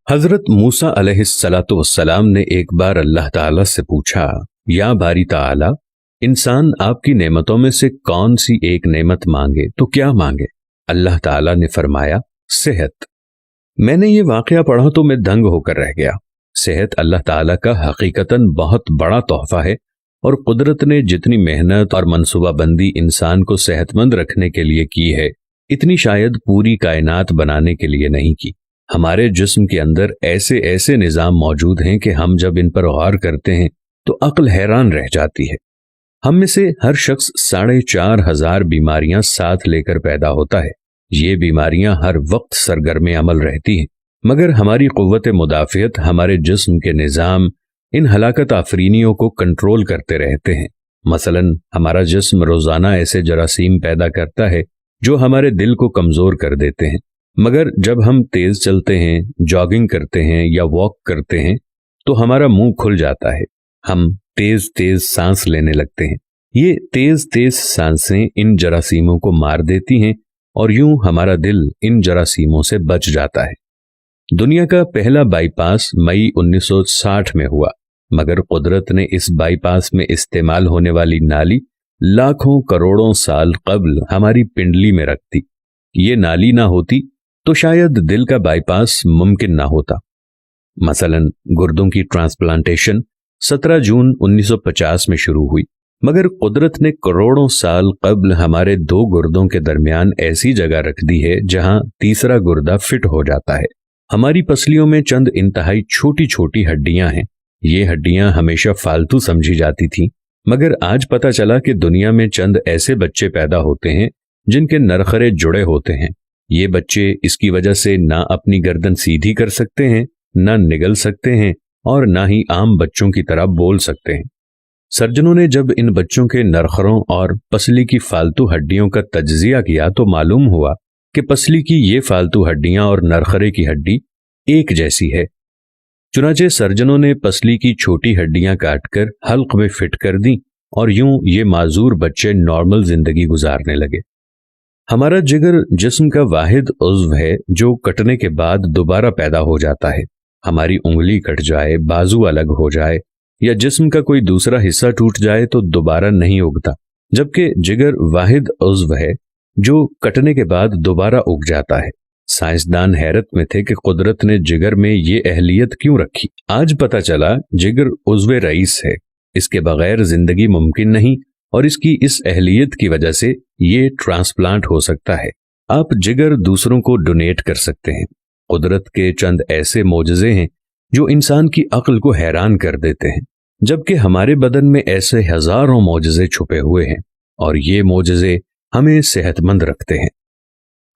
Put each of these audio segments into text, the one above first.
حضرت موسیٰ علیہ الصلاۃ والسلام نے ایک بار اللہ تعالیٰ سے پوچھا، یا باری تعالیٰ، انسان آپ کی نعمتوں میں سے کون سی ایک نعمت مانگے تو کیا مانگے؟ اللہ تعالیٰ نے فرمایا، صحت۔ میں نے یہ واقعہ پڑھا تو میں دنگ ہو کر رہ گیا۔ صحت اللہ تعالیٰ کا حقیقتاً بہت بڑا تحفہ ہے، اور قدرت نے جتنی محنت اور منصوبہ بندی انسان کو صحت مند رکھنے کے لیے کی ہے، اتنی شاید پوری کائنات بنانے کے لیے نہیں کی۔ ہمارے جسم کے اندر ایسے ایسے نظام موجود ہیں کہ ہم جب ان پر غور کرتے ہیں تو عقل حیران رہ جاتی ہے۔ ہم میں سے ہر شخص 4,500 بیماریاں ساتھ لے کر پیدا ہوتا ہے۔ یہ بیماریاں ہر وقت سرگرم عمل رہتی ہیں، مگر ہماری قوت مدافعت، ہمارے جسم کے نظام ان ہلاکت آفرینیوں کو کنٹرول کرتے رہتے ہیں۔ مثلا ہمارا جسم روزانہ ایسے جراثیم پیدا کرتا ہے جو ہمارے دل کو کمزور کر دیتے ہیں، مگر جب ہم تیز چلتے ہیں، جاگنگ کرتے ہیں یا واک کرتے ہیں تو ہمارا منہ کھل جاتا ہے، ہم تیز تیز سانس لینے لگتے ہیں۔ یہ تیز تیز سانسیں ان جراثیموں کو مار دیتی ہیں، اور یوں ہمارا دل ان جراثیموں سے بچ جاتا ہے۔ دنیا کا پہلا بائی پاس مئی 1960 میں ہوا، مگر قدرت نے اس بائی پاس میں استعمال ہونے والی نالی لاکھوں کروڑوں سال قبل ہماری پنڈلی میں رکھ دی۔ یہ نالی نہ ہوتی تو شاید دل کا بائی پاس ممکن نہ ہوتا۔ مثلا گردوں کی ٹرانسپلانٹیشن 17 جون 1950 میں شروع ہوئی، مگر قدرت نے کروڑوں سال قبل ہمارے 2 گردوں کے درمیان ایسی جگہ رکھ دی ہے جہاں تیسرا گردہ فٹ ہو جاتا ہے۔ ہماری پسلیوں میں چند انتہائی چھوٹی چھوٹی ہڈیاں ہیں۔ یہ ہڈیاں ہمیشہ فالتو سمجھی جاتی تھیں، مگر آج پتہ چلا کہ دنیا میں چند ایسے بچے پیدا ہوتے ہیں جن کے نرخرے جڑے ہوتے ہیں۔ یہ بچے اس کی وجہ سے نہ اپنی گردن سیدھی کر سکتے ہیں، نہ نگل سکتے ہیں، اور نہ ہی عام بچوں کی طرح بول سکتے ہیں۔ سرجنوں نے جب ان بچوں کے نرخروں اور پسلی کی فالتو ہڈیوں کا تجزیہ کیا تو معلوم ہوا کہ پسلی کی یہ فالتو ہڈیاں اور نرخرے کی ہڈی ایک جیسی ہے۔ چنانچہ سرجنوں نے پسلی کی چھوٹی ہڈیاں کاٹ کر حلق میں فٹ کر دیں، اور یوں یہ معذور بچے نارمل زندگی گزارنے لگے۔ ہمارا جگر جسم کا واحد عضو ہے جو کٹنے کے بعد دوبارہ پیدا ہو جاتا ہے۔ ہماری انگلی کٹ جائے، بازو الگ ہو جائے یا جسم کا کوئی دوسرا حصہ ٹوٹ جائے تو دوبارہ نہیں اگتا، جبکہ جگر واحد عضو ہے جو کٹنے کے بعد دوبارہ اگ جاتا ہے۔ سائنسدان حیرت میں تھے کہ قدرت نے جگر میں یہ اہلیت کیوں رکھی۔ آج پتہ چلا جگر عضو رئیس ہے، اس کے بغیر زندگی ممکن نہیں، اور اس کی اس اہلیت کی وجہ سے یہ ٹرانسپلانٹ ہو سکتا ہے۔ آپ جگر دوسروں کو ڈونیٹ کر سکتے ہیں۔ قدرت کے چند ایسے معجزے ہیں جو انسان کی عقل کو حیران کر دیتے ہیں، جبکہ ہمارے بدن میں ایسے ہزاروں معجزے چھپے ہوئے ہیں، اور یہ معجزے ہمیں صحت مند رکھتے ہیں۔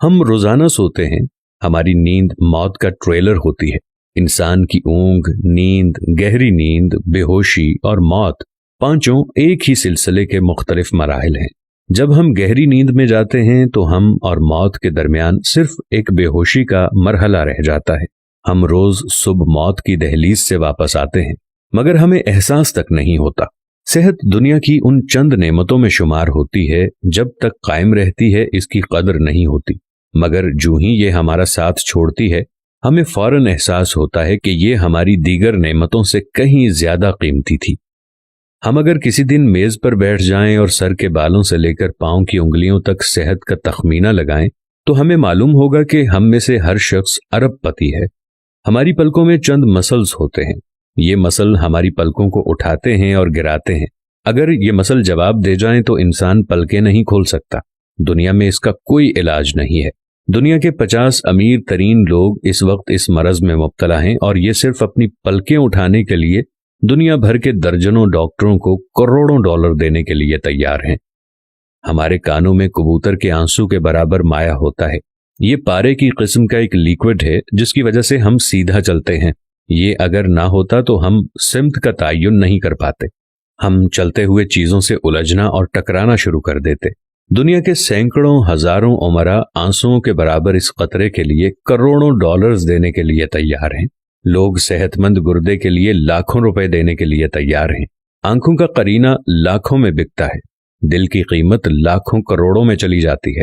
ہم روزانہ سوتے ہیں، ہماری نیند موت کا ٹریلر ہوتی ہے۔ انسان کی اونگ، نیند، گہری نیند، بے ہوشی اور موت، پانچوں ایک ہی سلسلے کے مختلف مراحل ہیں۔ جب ہم گہری نیند میں جاتے ہیں تو ہم اور موت کے درمیان صرف ایک بے ہوشی کا مرحلہ رہ جاتا ہے۔ ہم روز صبح موت کی دہلیز سے واپس آتے ہیں، مگر ہمیں احساس تک نہیں ہوتا۔ صحت دنیا کی ان چند نعمتوں میں شمار ہوتی ہے، جب تک قائم رہتی ہے اس کی قدر نہیں ہوتی، مگر جو ہی یہ ہمارا ساتھ چھوڑتی ہے ہمیں فوراً احساس ہوتا ہے کہ یہ ہماری دیگر نعمتوں سے کہیں زیادہ قیمتی تھی۔ ہم اگر کسی دن میز پر بیٹھ جائیں اور سر کے بالوں سے لے کر پاؤں کی انگلیوں تک صحت کا تخمینہ لگائیں تو ہمیں معلوم ہوگا کہ ہم میں سے ہر شخص ارب پتی ہے۔ ہماری پلکوں میں چند مسلز ہوتے ہیں۔ یہ مسل ہماری پلکوں کو اٹھاتے ہیں اور گراتے ہیں۔ اگر یہ مسل جواب دے جائیں تو انسان پلکیں نہیں کھول سکتا۔ دنیا میں اس کا کوئی علاج نہیں ہے۔ دنیا کے 50 امیر ترین لوگ اس وقت اس مرض میں مبتلا ہیں، اور یہ صرف اپنی پلکیں اٹھانے کے لیے دنیا بھر کے درجنوں ڈاکٹروں کو کروڑوں ڈالر دینے کے لیے تیار ہیں۔ ہمارے کانوں میں کبوتر کے آنسو کے برابر مایع ہوتا ہے۔ یہ پارے کی قسم کا ایک لیکوڈ ہے جس کی وجہ سے ہم سیدھا چلتے ہیں۔ یہ اگر نہ ہوتا تو ہم سمت کا تعین نہیں کر پاتے۔ ہم چلتے ہوئے چیزوں سے الجھنا اور ٹکرانا شروع کر دیتے۔ دنیا کے سینکڑوں ہزاروں عمرا آنسوؤں کے برابر اس قطرے کے لیے کروڑوں ڈالرز دینے کے لیے تیار ہیں۔ لوگ صحت مند گردے کے لیے لاکھوں روپے دینے کے لیے تیار ہیں۔ آنکھوں کا قرینہ لاکھوں میں بکتا ہے۔ دل کی قیمت لاکھوں کروڑوں میں چلی جاتی ہے۔